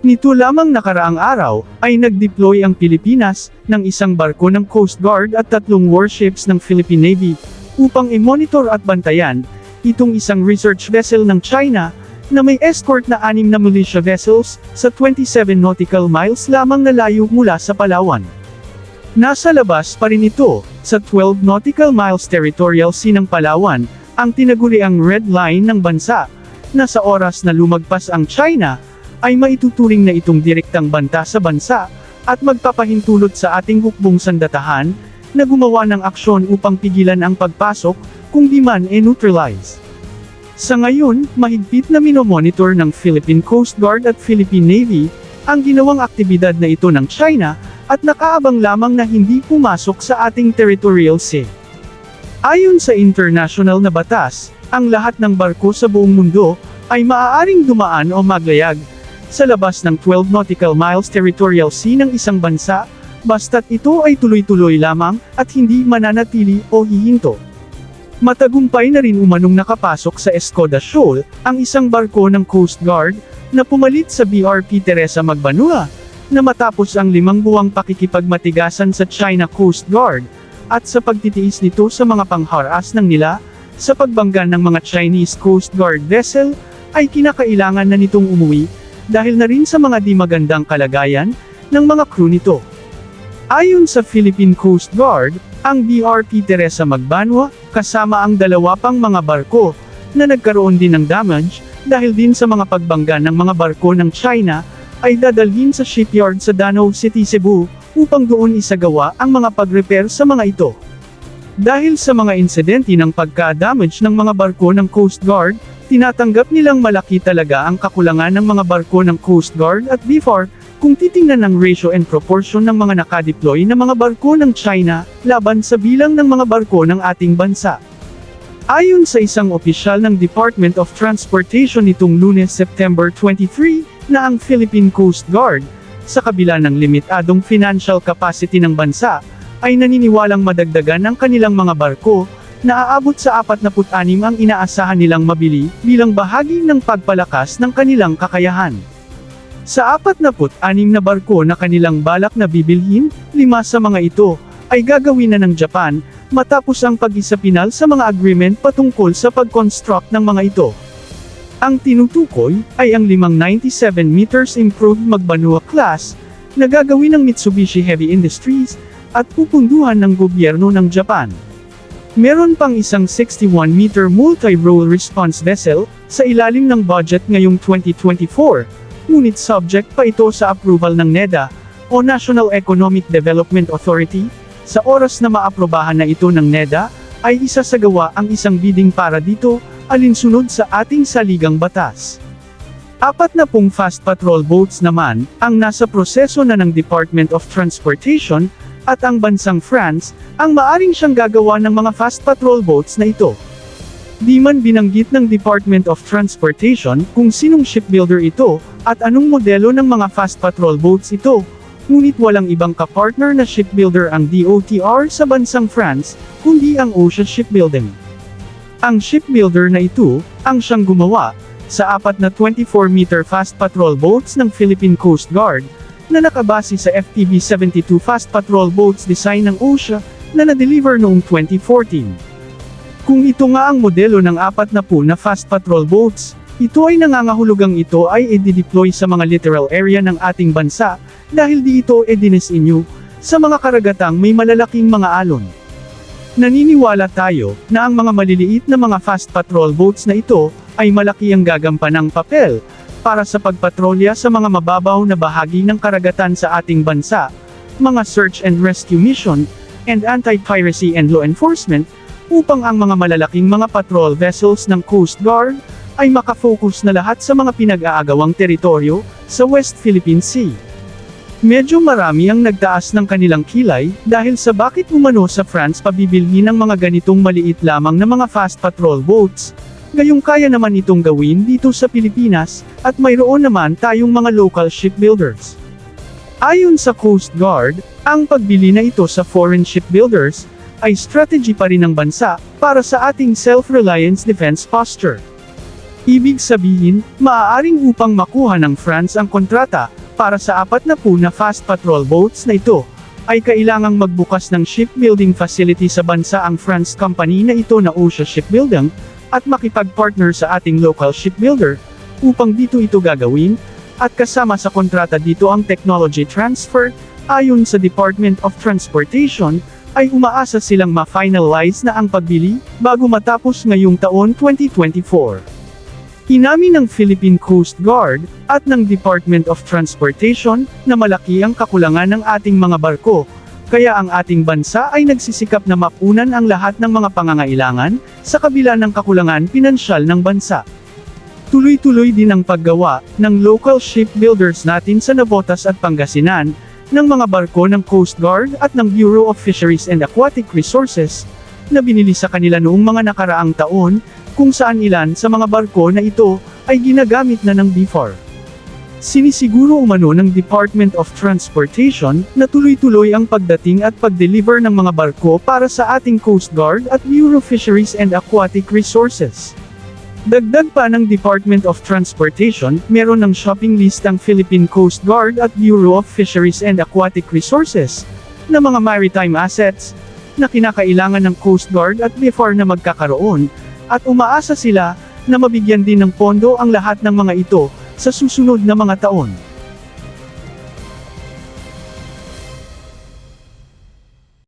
Nito lamang nakaraang araw, ay nag-deploy ang Pilipinas ng isang barko ng Coast Guard at 3 warships ng Philippine Navy upang i-monitor at bantayan itong isang research vessel ng China na may escort na 6 na militia vessels sa 27 nautical miles lamang na layo mula sa Palawan. Nasa labas pa rin ito, sa 12 nautical miles territorial sea ng Palawan, ang tinaguriang red line ng bansa, na sa oras na lumagpas ang China, ay maituturing na itong direktang banta sa bansa, at magpapahintulot sa ating hukbong sandatahan, na gumawa ng aksyon upang pigilan ang pagpasok, kung di man neutralize. Sa ngayon, mahigpit na minomonitor ng Philippine Coast Guard at Philippine Navy, ang ginawang aktibidad na ito ng China, at nakaabang lamang na hindi pumasok sa ating territorial sea. Ayon sa international na batas, ang lahat ng barko sa buong mundo, ay maaaring dumaan o maglayag, sa labas ng 12 nautical miles territorial sea ng isang bansa, basta't ito ay tuloy-tuloy lamang, at hindi mananatili o hihinto. Matagumpay na rin umanong nakapasok sa Escoda Shoal, ang isang barko ng Coast Guard, na pumalit sa BRP Teresa Magbanua, na matapos ang 5 buwang pakikipagmatigasan sa China Coast Guard, at sa pagtitiis nito sa mga pangharas ng nila, sa pagbangga ng mga Chinese Coast Guard vessel, ay kinakailangan na nitong umuwi, dahil na rin sa mga di magandang kalagayan, ng mga crew nito. Ayon sa Philippine Coast Guard, ang BRP Teresa Magbanua, kasama ang 2 pang mga barko, na nagkaroon din ng damage, dahil din sa mga pagbangga ng mga barko ng China, ay dadalhin sa shipyard sa Danau City, Cebu, upang doon isagawa ang mga pag-repair sa mga ito. Dahil sa mga insidente ng pagka-damage ng mga barko ng Coast Guard, tinatanggap nilang malaki talaga ang kakulangan ng mga barko ng Coast Guard at BFAR, kung titingnan ang ratio and proportion ng mga nakadeploy na mga barko ng China, laban sa bilang ng mga barko ng ating bansa. Ayon sa isang opisyal ng Department of Transportation nitong Lunes, September 23, na ang Philippine Coast Guard, sa kabila ng limitadong financial capacity ng bansa, ay naniniwalang madagdagan ang kanilang mga barko, na aabot sa 46 ang inaasahan nilang mabili, bilang bahagi ng pagpalakas ng kanilang kakayahan. Sa 46 na barko na kanilang balak na bibilhin, 5 sa mga ito, ay gagawin na ng Japan, matapos ang pag-isapinal sa mga agreement patungkol sa pag-construct ng mga ito. Ang tinutukoy, ay ang 597 meters improved Magbanua class, na gagawin ng Mitsubishi Heavy Industries, at pupunduhan ng gobyerno ng Japan. Meron pang isang 61-meter multi-role response vessel, sa ilalim ng budget ngayong 2024, ngunit subject pa ito sa approval ng NEDA, o National Economic Development Authority. Sa oras na maaprobahan na ito ng NEDA, ay isasagawa ang isang bidding para dito, alinsunod sa ating saligang batas. 40 fast patrol boats naman, ang nasa proseso na ng Department of Transportation, at ang bansang France, ang maaring siyang gagawa ng mga fast patrol boats na ito. Di man binanggit ng Department of Transportation kung sinong shipbuilder ito, at anong modelo ng mga fast patrol boats ito, ngunit walang ibang kapartner na shipbuilder ang DOTR sa bansang France, kundi ang OSHA Shipbuilding. Ang shipbuilder na ito, ang siyang gumawa, sa 4 na 24-meter fast patrol boats ng Philippine Coast Guard, na nakabase sa FTB-72 fast patrol boats design ng OSHA, na na-deliver noong 2014. Kung ito nga ang modelo ng 40 na fast patrol boats, ito ay nangangahulugang ito ay i-deploy sa mga littoral area ng ating bansa, dahil di ito dinesinyo, sa mga karagatang may malalaking mga alon. Naniniwala tayo, na ang mga maliliit na mga fast patrol boats na ito, ay malaki ang gagampanang papel, para sa pagpatrolya sa mga mababaw na bahagi ng karagatan sa ating bansa, mga search and rescue mission, and anti-piracy and law enforcement, upang ang mga malalaking mga patrol vessels ng Coast Guard, ay makafocus na lahat sa mga pinag-aagawang teritoryo, sa West Philippine Sea. Medyo marami ang nagtaas ng kanilang kilay, dahil sa bakit umano sa France pabibilhin ng mga ganitong maliit lamang na mga fast patrol boats, gayong kaya naman itong gawin dito sa Pilipinas, at mayroon naman tayong mga local shipbuilders. Ayon sa Coast Guard, ang pagbili na ito sa foreign shipbuilders, ay strategy pa rin ng bansa, para sa ating self-reliance defense posture. Ibig sabihin, maaaring upang makuha ng France ang kontrata, Para sa 40 na fast patrol boats na ito, ay kailangang magbukas ng shipbuilding facility sa bansa ang France company na ito na OSIA Shipbuilding, at makipag-partner sa ating local shipbuilder, upang dito ito gagawin, at kasama sa kontrata dito ang technology transfer, ayon sa Department of Transportation, ay umaasa silang ma-finalize na ang pagbili, bago matapos ngayong taon 2024. Inamin ng Philippine Coast Guard, at ng Department of Transportation, na malaki ang kakulangan ng ating mga barko, kaya ang ating bansa ay nagsisikap na mapunan ang lahat ng mga pangangailangan, sa kabila ng kakulangan pinansyal ng bansa. Tuloy-tuloy din ang paggawa, ng local shipbuilders natin sa Navotas at Pangasinan, ng mga barko ng Coast Guard at ng Bureau of Fisheries and Aquatic Resources, na binili sa kanila noong mga nakaraang taon, kung saan ilan sa mga barko na ito, ay ginagamit na ng BFAR. Sinisiguro umano ng Department of Transportation, na tuloy-tuloy ang pagdating at pag-deliver ng mga barko para sa ating Coast Guard at Bureau of Fisheries and Aquatic Resources. Dagdag pa ng Department of Transportation, meron ng shopping list ang Philippine Coast Guard at Bureau of Fisheries and Aquatic Resources, na mga maritime assets, na kinakailangan ng Coast Guard at BFAR na magkakaroon, at umaasa sila, na mabigyan din ng pondo ang lahat ng mga ito, sa susunod na mga taon.